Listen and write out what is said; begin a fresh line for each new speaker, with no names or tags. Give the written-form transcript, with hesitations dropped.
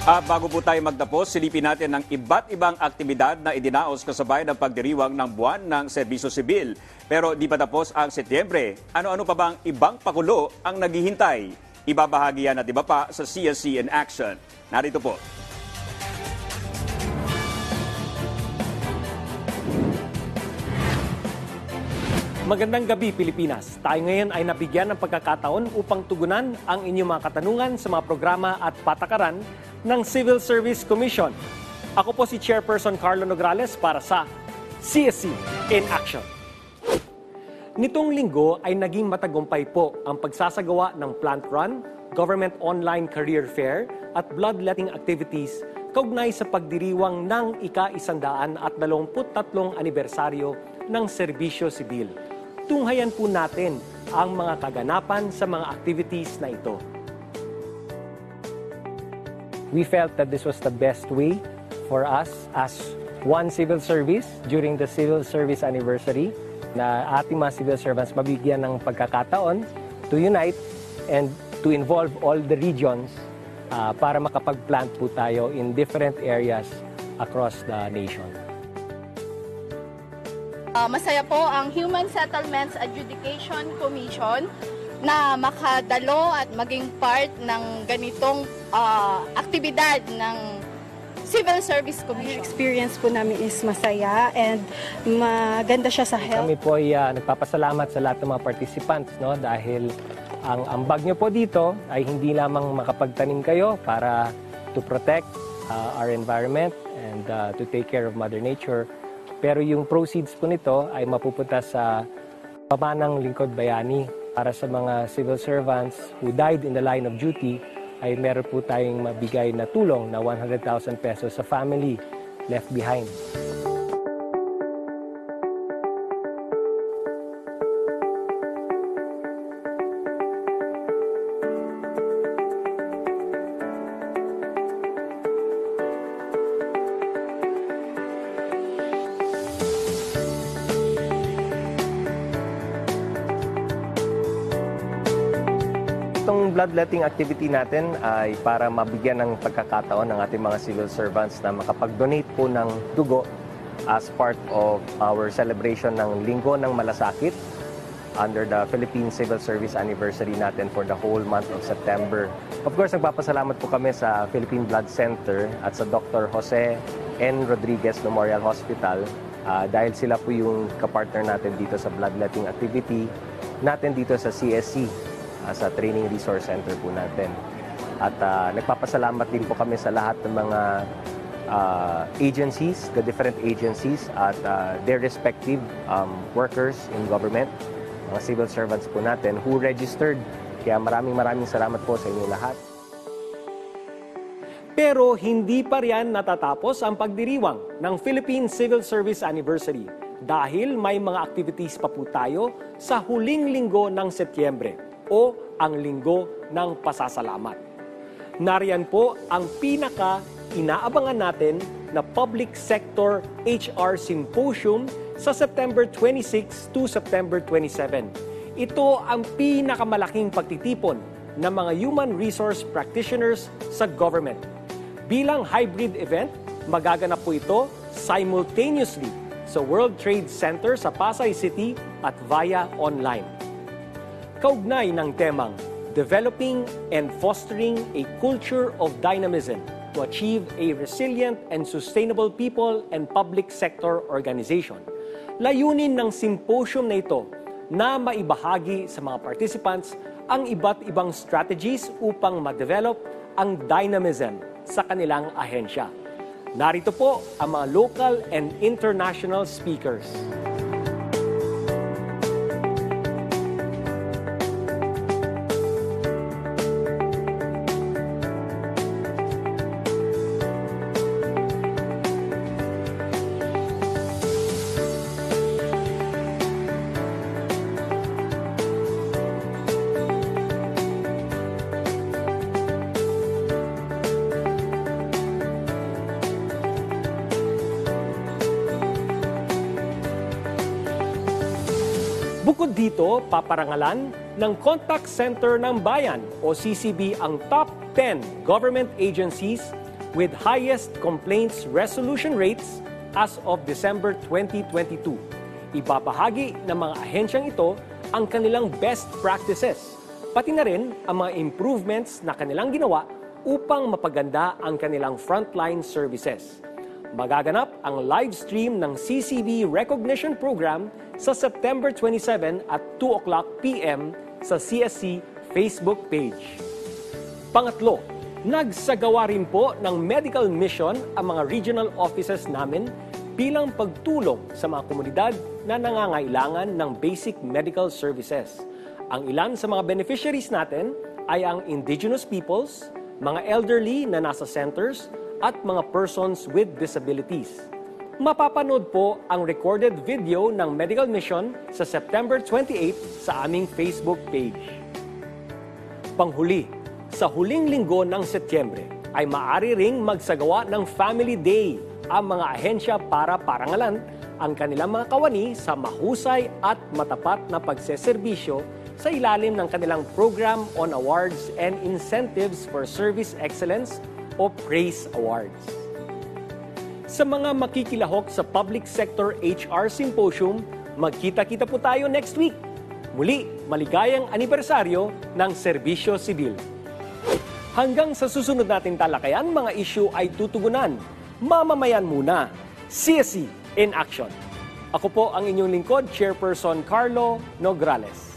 Bago po tayo magtapos, silipin natin ang iba't ibang aktibidad na idinaos kasabay ng pagdiriwang ng buwan ng serbisyo sibil. Pero di pa tapos ang Setyembre. Ano-ano pa bang ibang pakulo ang naghihintay? Ibabahagi yan at iba pa sa CSC in Action. Narito po.
Magandang gabi, Pilipinas. Tayo ngayon ay nabigyan ng pagkakataon upang tugunan ang inyong mga katanungan sa mga programa at patakaran ng Civil Service Commission. Ako po si Chairperson Carlo Nograles para sa CSC in Action. Nitong linggo ay naging matagumpay po ang pagsasagawa ng plant run, government online career fair at bloodletting activities kaugnay sa pagdiriwang ng ika-123 anibersaryo ng serbisyo sibil. Tunghayan po natin ang mga kaganapan sa mga activities na ito.
We felt that this was the best way for us as one civil service during the civil service anniversary na ating mga civil servants mabigyan ng pagkakataon to unite and to involve all the regions para makapag-plant po tayo in different areas across the nation.
Masaya po ang Human Settlements Adjudication Commission na makadalo at maging part ng ganitong aktibidad ng Civil Service Commission.
Experience po namin is masaya and maganda siya sa health.
Kami po ay nagpapasalamat sa lahat ng mga participants, no, dahil ang ambag nyo po dito ay hindi lamang makapagtanim kayo para to protect our environment and to take care of Mother Nature. Pero yung proceeds po nito ay mapupunta sa pamanang lingkod bayani para sa mga civil servants who died in the line of duty ay meron po tayong mabigay na tulong na 100,000 pesos sa family left behind. Itong bloodletting activity natin ay para mabigyan ng pagkakataon ng ating mga civil servants na makapag-donate po ng dugo as part of our celebration ng Linggo ng Malasakit under the Philippine Civil Service Anniversary natin for the whole month of September. Of course, nagpapasalamat po kami sa Philippine Blood Center at sa Dr. Jose N. Rodriguez Memorial Hospital dahil sila po yung kapartner natin dito sa bloodletting activity natin dito sa CSC. Sa Training Resource Center po natin. At nagpapasalamat din po kami sa lahat ng mga agencies, the different agencies at their respective workers in government, mga civil servants po natin who registered. Kaya maraming salamat po sa inyo lahat.
Pero hindi pa riyan natatapos ang pagdiriwang ng Philippine Civil Service Anniversary dahil may mga activities pa po tayo sa huling linggo ng Setyembre o ang Linggo ng Pasasalamat. Nariyan po ang pinaka-inaabangan natin na Public Sector HR Symposium sa September 26 to September 27. Ito ang pinakamalaking pagtitipon ng mga human resource practitioners sa government. Bilang hybrid event, magaganap po ito simultaneously sa World Trade Center sa Pasay City at via online. Kaugnay ng temang Developing and Fostering a Culture of Dynamism to Achieve a Resilient and Sustainable People and Public Sector Organization. Layunin ng symposium na ito na maibahagi sa mga participants ang iba't ibang strategies upang ma-develop ang dynamism sa kanilang ahensya. Narito po ang mga local and international speakers. Bukod dito, paparangalan ng Contact Center ng Bayan o CCB ang top 10 government agencies with highest complaints resolution rates as of December 2022. Ibabahagi ng mga ahensyang ito ang kanilang best practices, pati na rin ang mga improvements na kanilang ginawa upang mapaganda ang kanilang frontline services. Magaganap ang live stream ng CCB Recognition Program sa September 27 at 2 o'clock p.m. sa CSC Facebook page. Pangatlo, nagsagawa rin po ng medical mission ang mga regional offices namin bilang pagtulong sa mga komunidad na nangangailangan ng basic medical services. Ang ilan sa mga beneficiaries natin ay ang indigenous peoples, mga elderly na nasa centers, at mga persons with disabilities. Mapapanood po ang recorded video ng medical mission sa September 28 sa aming Facebook page. Panghuli, sa huling linggo ng Setyembre ay maaari ring magsagawa ng Family Day ang mga ahensya para parangalan ang kanilang mga kawani sa mahusay at matapat na pagseserbisyo sa ilalim ng kanilang Program on Awards and Incentives for Service Excellence o PRAISE Awards. Sa mga makikilahok sa Public Sector HR Symposium, magkita-kita po tayo next week. Muli, maligayang anibersaryo ng Serbisyo Sibil. Hanggang sa susunod nating talakayan, mga issue ay tutugunan. Mamamayan muna. CSC in Action. Ako po ang inyong lingkod, Chairperson Carlo Nograles.